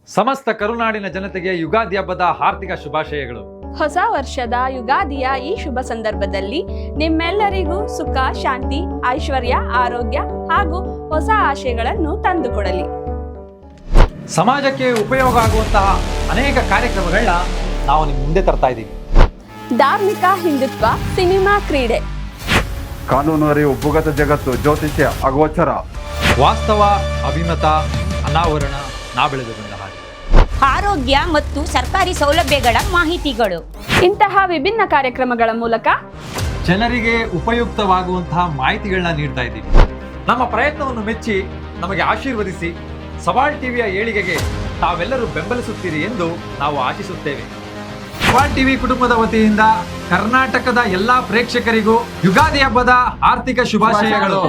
ಸಮಸ್ತ ಕರುನಾಡಿನ ಜನತೆಗೆ ಯುಗಾದಿ ಹಬ್ಬದ ಹಾರ್ದಿಕ ಶುಭಾಶಯಗಳು. ಹೊಸ ವರ್ಷದ ಯುಗಾದಿಯ ಈ ಶುಭ ಸಂದರ್ಭದಲ್ಲಿ ನಿಮ್ಮೆಲ್ಲರಿಗೂ ಸುಖ, ಶಾಂತಿ, ಐಶ್ವರ್ಯ, ಆರೋಗ್ಯ ಹಾಗೂ ಹೊಸ ಆಶಯಗಳನ್ನು ತಂದುಕೊಡಲಿ. ಸಮಾಜಕ್ಕೆ ಉಪಯೋಗ ಆಗುವಂತಹ ಅನೇಕ ಕಾರ್ಯಕ್ರಮಗಳನ್ನ ನಾವು ನಿಮ್ಮ ಮುಂದೆ ತರ್ತಾ ಇದ್ದೀವಿ. ಧಾರ್ಮಿಕ, ಹಿಂದುತ್ವ, ಸಿನಿಮಾ, ಕ್ರೀಡೆ, ಕಾನೂನು ಅರಿವು, ಭೂಗತ ಜಗತ್ತು, ಜ್ಯೋತಿಷ್ಯ, ಅಗೋಚರ, ವಾಸ್ತವ, ಅಭಿಮತ, ಅನಾವರಣ, ನಾ ಬೆಳೆದು ಬಂದ ಹಾಗೆ, ಆರೋಗ್ಯ ಮತ್ತು ಸರ್ಕಾರಿ ಸೌಲಭ್ಯಗಳ ಮಾಹಿತಿಗಳು. ಇಂತಹ ವಿಭಿನ್ನ ಕಾರ್ಯಕ್ರಮಗಳ ಮೂಲಕ ಜನರಿಗೆ ಉಪಯುಕ್ತವಾಗುವಂತಹ ಮಾಹಿತಿಗಳನ್ನ ನೀಡ್ತಾ ಇದ್ದೀವಿ. ನಮ್ಮ ಪ್ರಯತ್ನವನ್ನು ಮೆಚ್ಚಿ ನಮಗೆ ಆಶೀರ್ವದಿಸಿ ಸವಾಲ್ ಟಿವಿಯ ಏಳಿಗೆಗೆ ತಾವೆಲ್ಲರೂ ಬೆಂಬಲಿಸುತ್ತೀರಿ ಎಂದು ನಾವು ಆಶಿಸುತ್ತೇವೆ. ಸವಾಲ್ ಟಿವಿ ಕುಟುಂಬದ ವತಿಯಿಂದ ಕರ್ನಾಟಕದ ಎಲ್ಲಾ ಪ್ರೇಕ್ಷಕರಿಗೂ ಯುಗಾದಿ ಹಬ್ಬದ ಆರ್ಥಿಕ ಶುಭಾಶಯಗಳು.